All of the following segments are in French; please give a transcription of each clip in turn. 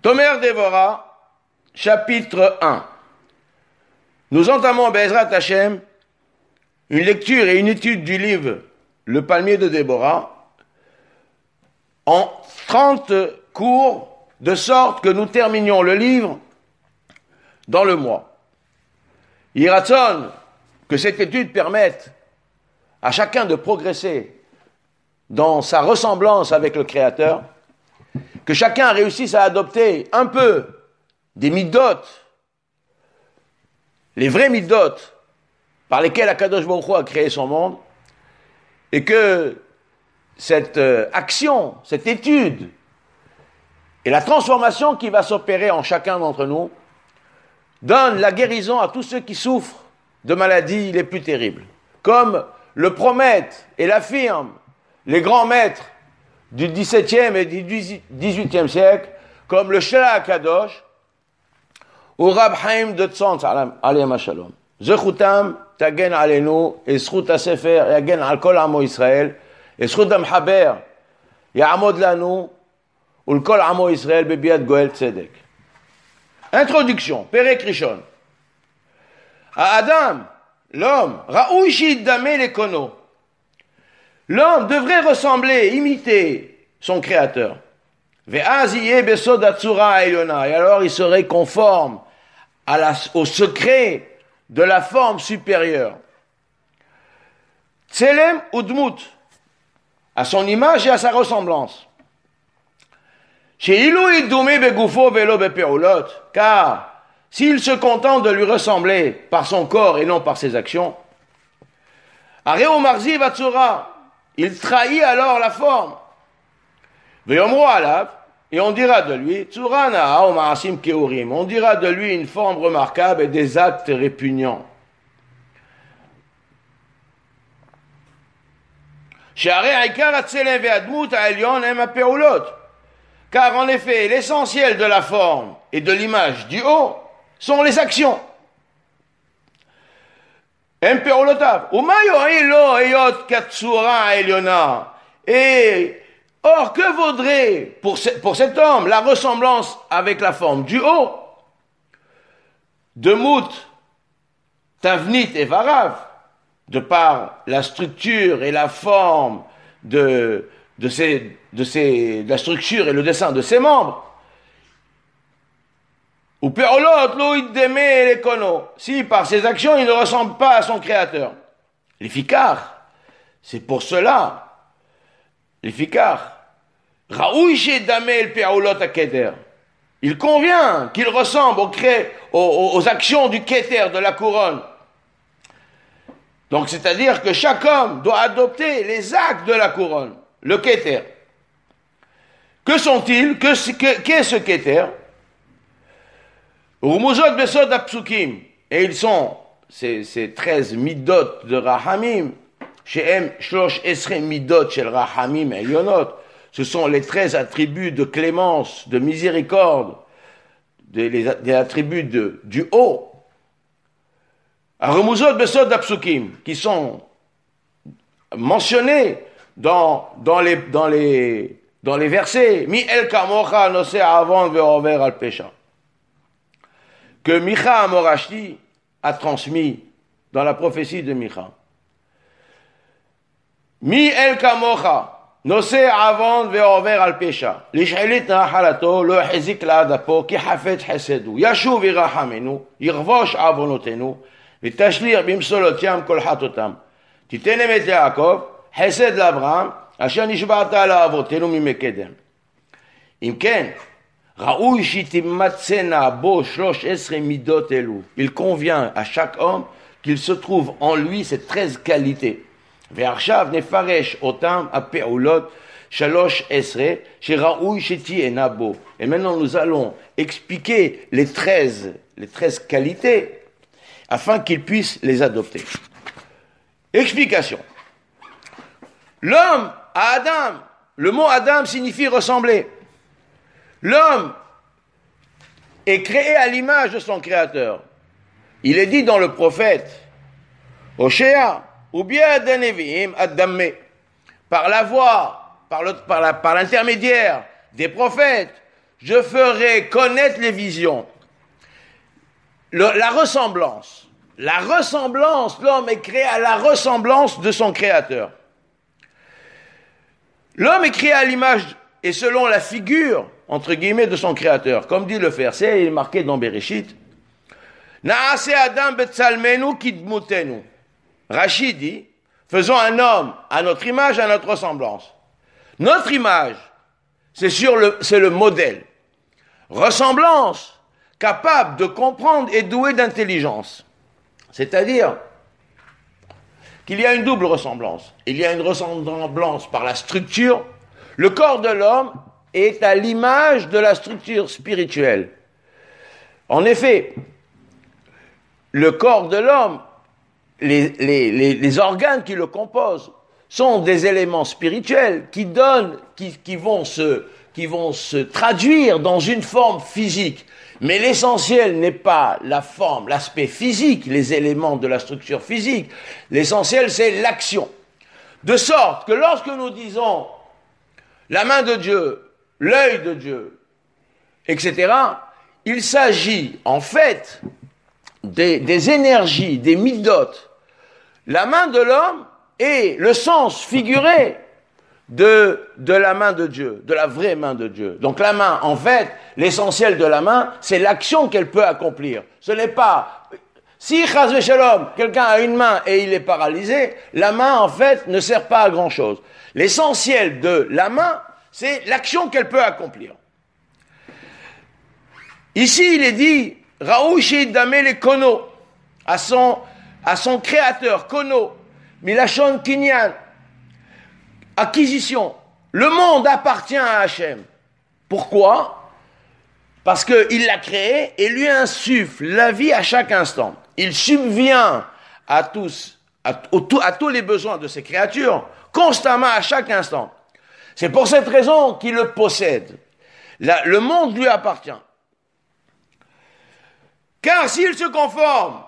Tomer Dévorah, chapitre 1. Nous entamons, Be'ezrat Hashem, une lecture et une étude du livre Le Palmier de Déborah en 30 cours, de sorte que nous terminions le livre dans le mois. Il raisonne que cette étude permette à chacun de progresser dans sa ressemblance avec le Créateur, que chacun réussisse à adopter un peu des midot, les vrais midot par lesquels Akadosh Baruch Hu a créé son monde, et que cette action, cette étude, et la transformation qui va s'opérer en chacun d'entre nous, donne la guérison à tous ceux qui souffrent de maladies les plus terribles. Comme le promettent et l'affirment les grands maîtres du XVIIe et du XVIIIe siècle, comme le Shela Kadosh, ou Rab Chaim de Tzantz, alayhim hashalom. Zechutam tagen alenu, et zchut ha-sefer yagen al kol amo Israël, et zchut ha-mechaber ya'amod lanu, ou l'kol amo Israël bebiat goel tzedek. Introduction, Perek Rishon. À Adam, l'homme, Raoui shiddameh lekono. L'homme devrait ressembler, imiter son créateur. Ve'az yeh besod hatzura ha'elyona. Et alors il serait conforme au secret de la forme supérieure. Tselem udmut, à son image et à sa ressemblance. Car s'il se contente de lui ressembler par son corps et non par ses actions, il trahit alors la forme. Et on dira de lui, on dira de lui une forme remarquable et des actes répugnants. Car en effet, l'essentiel de la forme et de l'image du haut sont les actions. Et or, que vaudrait pour cet homme la ressemblance avec la forme du haut de Mout, Tavnit et Varav, de par la structure et la forme de la structure et le dessin de ses membres. Ou Peolot, Loïd Deme et Lekono. Si par ses actions il ne ressemble pas à son créateur. L'efficar, c'est pour cela. L'efficar. Raoui Shedamel Peolot à Keter. Il convient qu'il ressemble aux actions du Keter, de la couronne. Donc, c'est-à-dire que chaque homme doit adopter les actes de la couronne, le Keter. Que sont-ils? Qu'est ce Keter? Rumuzot besod apsukim. Et ils sont ces 13 midot de Rahamim, shehem shlosh esre midot shel Rahamim elionot. Ce sont les 13 attributs de clémence, de miséricorde, des attributs du haut. Rumuzot besod apsukim, qui sont mentionnés dans les versets. Mi el kamocha nosé avant ve'over al pesha. Que Micha Amorashti a transmis dans la prophétie de Micha. Mi el kamocha nosé avant ve'over al pesha. L'ish'elit na'halato lo hezik la'adapo ki hafet hesedu. Yashuv irahamenu, yirvosh avonotenu. ותשליך במסולות ים כל חטאותם. תיתן אמת ליעקב, חסד לאברהם, אשר נשבעת לאבותינו ממקדם. אם כן, ראוי שתימצאנה בו 13 מידות אלו. Il convient à chaque homme qu'il se trouve en lui ces 13 qualités. ועכשיו נפרש אותם הפעולות 13 שראוי שתהיינה בו. Et maintenant nous allons expliquer les 13 qualités afin qu'ils puissent les adopter. Explication. L'homme à Adam, le mot Adam signifie ressembler. L'homme est créé à l'image de son créateur. Il est dit dans le prophète, Hoshea, ou bien Denevim Addamme, par la voix, par l'intermédiaire des prophètes, je ferai connaître les visions. La ressemblance. La ressemblance, l'homme est créé à la ressemblance de son Créateur. L'homme est créé à l'image et selon la figure, entre guillemets, de son Créateur. Comme dit le verset, il est marqué dans Bereshit. Naase Adam betzalmenu kidmutenu. Rachid dit, faisons un homme à notre image, à notre ressemblance. Notre image, c'est le modèle. Ressemblance, capable de comprendre et doué d'intelligence. C'est-à-dire qu'il y a une double ressemblance. Il y a une ressemblance par la structure. Le corps de l'homme est à l'image de la structure spirituelle. En effet, le corps de l'homme, les organes qui le composent, sont des éléments spirituels qui vont se traduire dans une forme physique. Mais l'essentiel n'est pas la forme, l'aspect physique, les éléments de la structure physique. L'essentiel, c'est l'action. De sorte que lorsque nous disons la main de Dieu, l'œil de Dieu, etc., il s'agit en fait des énergies, des midotes. La main de l'homme est le sens figuré de la main de Dieu, de la vraie main de Dieu. Donc la main, en fait, l'essentiel de la main, c'est l'action qu'elle peut accomplir. Ce n'est pas... Si, chas v'shalom, quelqu'un a une main et il est paralysé, la main, en fait, ne sert pas à grand-chose. L'essentiel de la main, c'est l'action qu'elle peut accomplir. Ici, il est dit, Raoul Sheidame les kono, à son créateur, kono, milachon kinyan, acquisition. Le monde appartient à Hachem. Pourquoi? Parce qu'il l'a créé et lui insuffle la vie à chaque instant. Il subvient à tous les besoins de ses créatures, constamment à chaque instant. C'est pour cette raison qu'il le possède. Le monde lui appartient. Car s'il se conforme,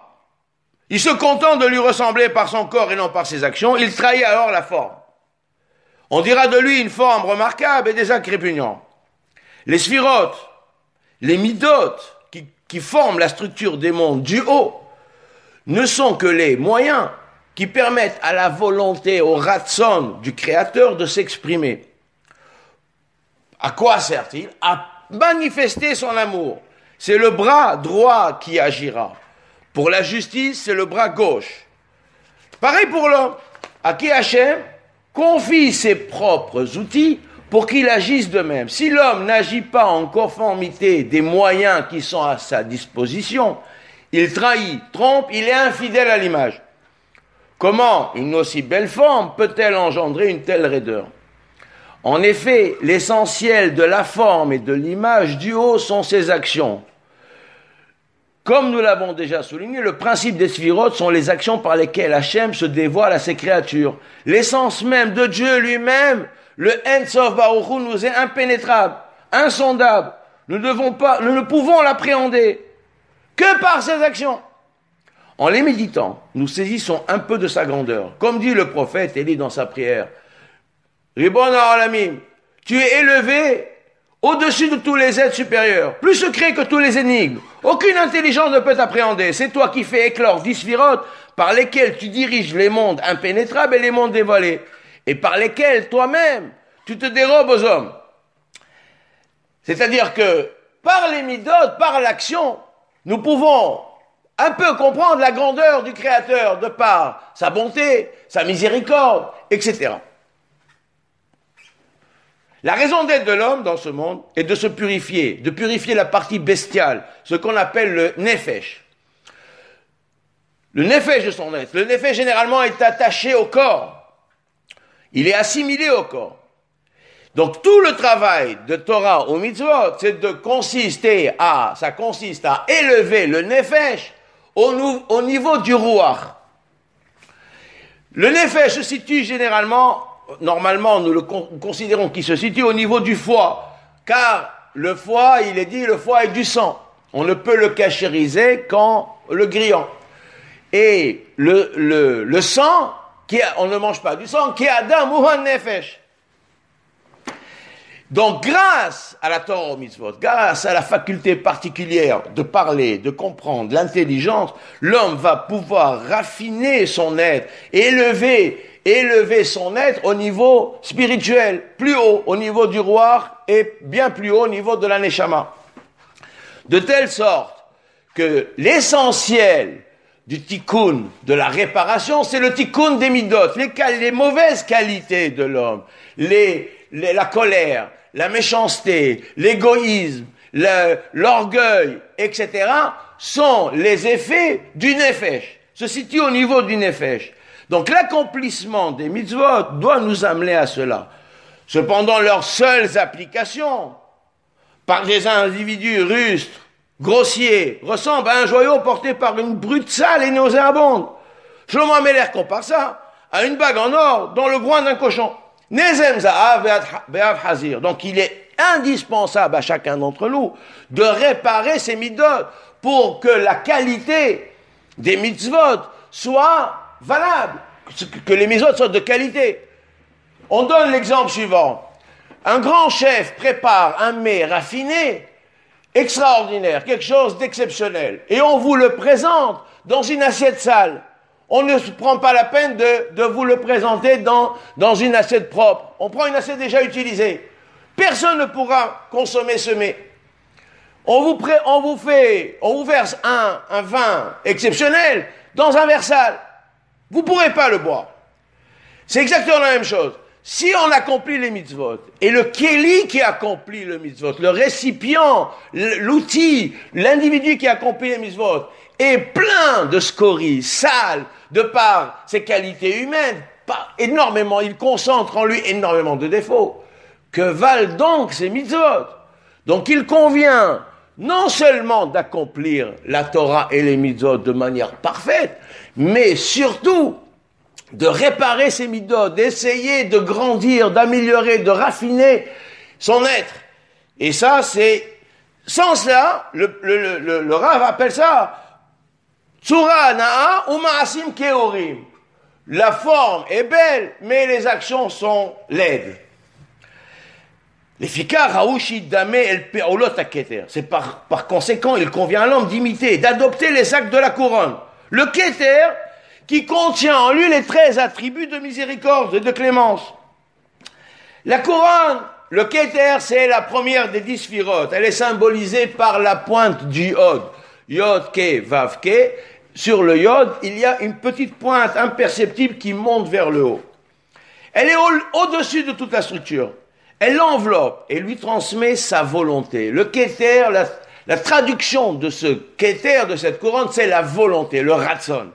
il se contente de lui ressembler par son corps et non par ses actions, il trahit alors la forme. On dira de lui une forme remarquable et des actes répugnants. Les sphirotes, les midotes qui forment la structure des mondes du haut ne sont que les moyens qui permettent à la volonté, au ratson du Créateur de s'exprimer. À quoi sert-il? À manifester son amour. C'est le bras droit qui agira. Pour la justice, c'est le bras gauche. Pareil pour l'homme, à qui Hachem confie ses propres outils pour qu'il agisse de même. Si l'homme n'agit pas en conformité des moyens qui sont à sa disposition, il trahit, trompe, il est infidèle à l'image. Comment une aussi belle forme peut-elle engendrer une telle raideur? En effet, l'essentiel de la forme et de l'image du haut sont ses actions. Comme nous l'avons déjà souligné, le principe des sphirotes sont les actions par lesquelles Hachem se dévoile à ses créatures. L'essence même de Dieu lui-même, le En Sof Baruch Hu, nous est impénétrable, insondable. Nous ne pouvons l'appréhender que par ses actions. En les méditant, nous saisissons un peu de sa grandeur. Comme dit le prophète Élie dans sa prière, Ribon ha'olamim, tu es élevé au-dessus de tous les êtres supérieurs, plus secret que tous les énigmes. Aucune intelligence ne peut t'appréhender. C'est toi qui fais éclore 10 sphirotes par lesquels tu diriges les mondes impénétrables et les mondes dévoilés, et par lesquels toi-même tu te dérobes aux hommes. C'est-à-dire que par les midotes, par l'action, nous pouvons un peu comprendre la grandeur du Créateur de par sa bonté, sa miséricorde, etc. La raison d'être de l'homme dans ce monde est de se purifier, de purifier la partie bestiale, ce qu'on appelle le nefesh. Le nefesh de son être. Le nefesh généralement est attaché au corps. Il est assimilé au corps. Donc tout le travail de Torah au mitzvot, ça consiste à élever le nefesh au niveau du ruach. Le nefesh se situe normalement nous le considérons qu'il se situe au niveau du foie, car le foie, il est dit, le foie est du sang. On ne peut le cachériser qu'en le grillant. Et le sang, on ne mange pas du sang, qui est Adam ou un nefesh. Donc, grâce à la Torah aux mitzvot, grâce à la faculté particulière de parler, de comprendre, l'intelligence, l'homme va pouvoir raffiner son être, élever son être au niveau spirituel, plus haut, au niveau du roi et bien plus haut au niveau de la neshama. De telle sorte que l'essentiel du tikkun, de la réparation, c'est le tikkun des midot, les mauvaises qualités de l'homme, la colère, la méchanceté, l'égoïsme, l'orgueil, etc., sont les effets du nefesh, se situent au niveau du nefesh. Donc l'accomplissement des mitzvot doit nous amener à cela. Cependant, leurs seules applications, par des individus rustres, grossiers, ressemblent à un joyau porté par une brute sale et nauséabonde. Shlomo Amelech compare ça à une bague en or dans le groin d'un cochon. Nezem za'av be'av hazir. Donc il est indispensable à chacun d'entre nous de réparer ces mitzvot pour que la qualité des mitzvot soit valable, que les mitzvot soient de qualité. On donne l'exemple suivant. Un grand chef prépare un mets raffiné, extraordinaire, quelque chose d'exceptionnel, et on vous le présente dans une assiette sale. On ne se prend pas la peine de vous le présenter dans une assiette propre. On prend une assiette déjà utilisée. Personne ne pourra consommer ce mets. On vous verse un vin exceptionnel dans un verre sale. Vous ne pourrez pas le boire. C'est exactement la même chose. Si on accomplit les mitzvot, et le kéli qui accomplit le mitzvot, le récipient, l'outil, l'individu qui accomplit les mitzvot, est plein de scories, sales, de par ses qualités humaines, énormément, il concentre en lui énormément de défauts. Que valent donc ces mitzvot? Donc il convient non seulement d'accomplir la Torah et les mitzvot de manière parfaite, mais surtout de réparer ces mitzvot, d'essayer de grandir, d'améliorer, de raffiner son être. Et ça, sans cela, le Rav appelle ça Tsura na'a ou ma'asim keorim. La forme est belle, mais les actions sont laides. C'est par conséquent, il convient à l'homme d'imiter, d'adopter les actes de la couronne. Le Keter, qui contient en lui les 13 attributs de miséricorde et de clémence. La couronne, le Keter, c'est la première des 10 sphirotes. Elle est symbolisée par la pointe du Yod. Yod, Ke, Vav, Ke. Sur le Yod, il y a une petite pointe imperceptible qui monte vers le haut. Elle est au-dessus de toute la structure. Elle l'enveloppe et lui transmet sa volonté. Le Keter, la traduction de ce Keter, de cette couronne, c'est la volonté, le Ratson.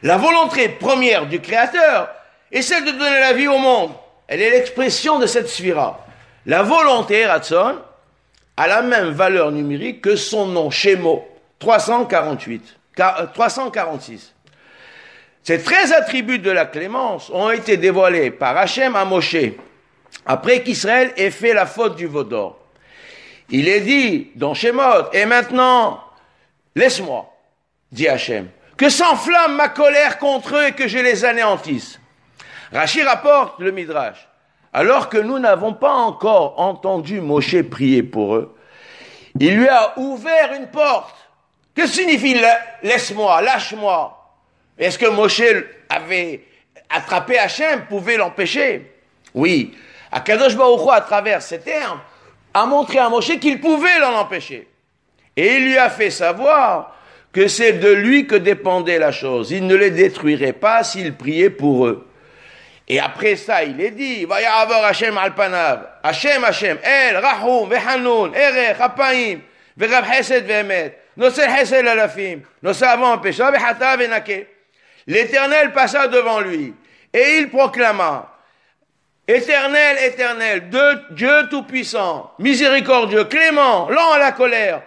La volonté première du Créateur est celle de donner la vie au monde. Elle est l'expression de cette sphira. La volonté, Ratson, a la même valeur numérique que son nom, Shemo, 346. Ces 13 attributs de la clémence ont été dévoilés par Hachem à Moshe, après qu'Israël ait fait la faute du veau d'or. Il est dit dans Shemot, et maintenant, laisse-moi, dit Hachem, que s'enflamme ma colère contre eux et que je les anéantisse. Rachi rapporte le Midrash, alors que nous n'avons pas encore entendu Moshe prier pour eux, il lui a ouvert une porte. Que signifie laisse-moi, lâche-moi? Est-ce que Moshe avait attrapé Hachem, pouvait l'empêcher? Oui. Akadosh Baruch Hu, à travers ces termes, a montré à Moshe qu'il pouvait l'en empêcher. Et il lui a fait savoir que c'est de lui que dépendait la chose. Il ne les détruirait pas s'il priait pour eux. Et après ça, il est dit, Vaya'avar Hashem al panav, Hashem, El, Rahum, Vehanoun, Erech, Hapaim, Verab Hesed Vehemet, Nosel Hesed Alafim, Nosavon Pesha, Vehata Venake. L'Éternel passa devant lui, et il proclama, Éternel, éternel, Dieu tout-puissant, miséricordieux, clément, lent à la colère,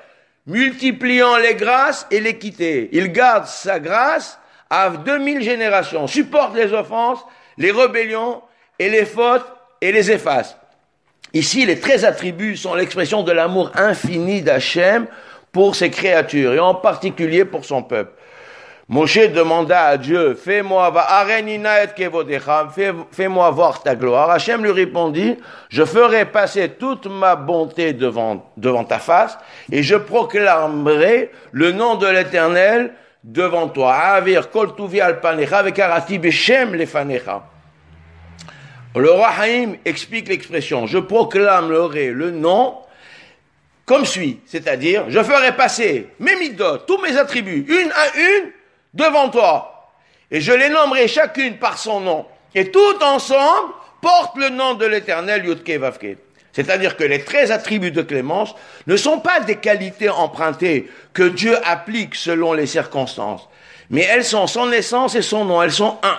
multipliant les grâces et l'équité. Il garde sa grâce à 2000 générations, supporte les offenses, les rébellions et les fautes et les efface. Ici, les 13 attributs sont l'expression de l'amour infini d'Hachem pour ses créatures et en particulier pour son peuple. Moshe demanda à Dieu, fais-moi voir ta gloire. Hachem lui répondit, je ferai passer toute ma bonté devant ta face et je proclamerai le nom de l'Éternel devant toi. Avir kol tuvi al panecha vekarati beshem lefanecha. Le roi Haïm explique l'expression, je proclamerai le nom comme suit, c'est-à-dire, je ferai passer mes midot, tous mes attributs, une à une, devant toi. Et je les nommerai chacune par son nom. Et tout ensemble portent le nom de l'Éternel, Yudke Vavke. C'est-à-dire que les 13 attributs de clémence ne sont pas des qualités empruntées que Dieu applique selon les circonstances. Mais elles sont son essence et son nom, elles sont un.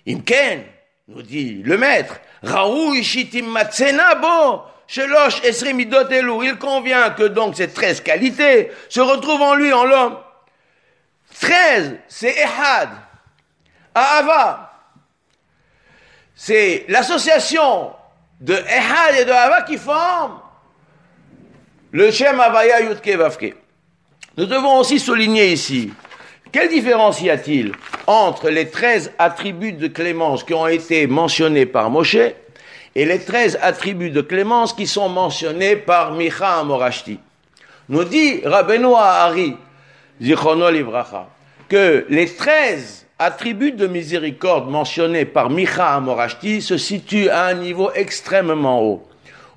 Imken, nous dit le maître, Raou Ishitim Matsena Bo, Shelosh Esri Midot Elou. Il convient que donc ces 13 qualités se retrouvent en lui, en l'homme. 13, c'est Ehad. Ahava, c'est l'association de Ehad et de Ahava qui forment le Shem Havaya Yudke Vavke. Nous devons aussi souligner ici, quelle différence y a-t-il entre les 13 attributs de clémence qui ont été mentionnés par Moshe et les 13 attributs de clémence qui sont mentionnés par Micha Amorashti. Nous dit Rabbeinu Ahari, Zichrono Livracha, que les 13 attributs de miséricorde mentionnés par Micha Amorashti se situent à un niveau extrêmement haut,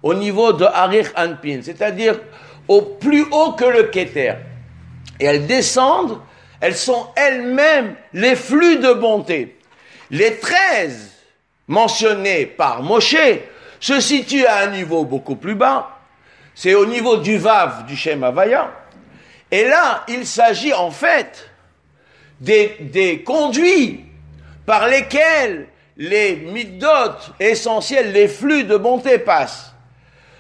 au niveau de Arich Anpin, c'est-à-dire au plus haut que le Keter. Et elles descendent, elles sont elles-mêmes les flux de bonté. Les 13 mentionnés par Moshe se situent à un niveau beaucoup plus bas, c'est au niveau du Vav du Shem Havaya. Et là, il s'agit en fait des conduits par lesquels les midot essentiels, les flux de bonté passent.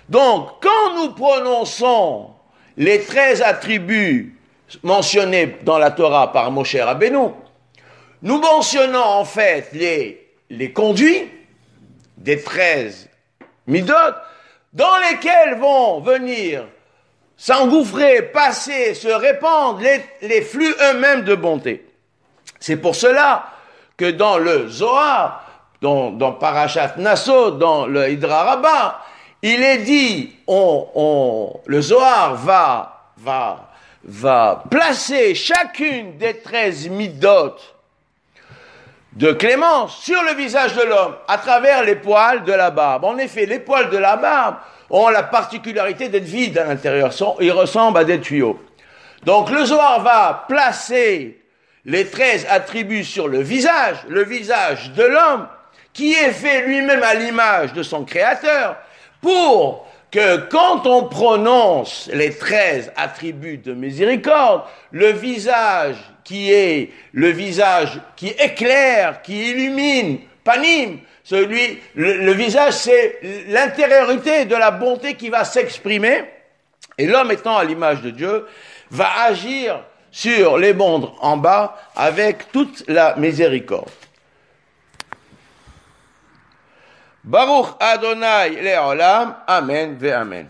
Donc, quand nous prononçons les 13 attributs mentionnés dans la Torah par Moshe Rabbeinu, nous mentionnons en fait les conduits des 13 midot dans lesquels vont venir s'engouffrer, passer, se répandre les flux eux-mêmes de bonté. C'est pour cela que dans le Zohar, dans Parashat Nasso, dans le Hidra Rabbah, il est dit, le Zohar va placer chacune des 13 midot de clémence sur le visage de l'homme, à travers les poils de la barbe. En effet, les poils de la barbe ont la particularité d'être vides à l'intérieur, ils ressemblent à des tuyaux. Donc le Zohar va placer les 13 attributs sur le visage de l'homme, qui est fait lui-même à l'image de son Créateur, pour que quand on prononce les 13 attributs de miséricorde, le visage qui éclaire, qui illumine, panim, le visage, c'est l'intériorité de la bonté qui va s'exprimer, et l'homme étant à l'image de Dieu, va agir sur les mondes en bas avec toute la miséricorde. Baruch Adonai Le'olam, Amen ve Amen.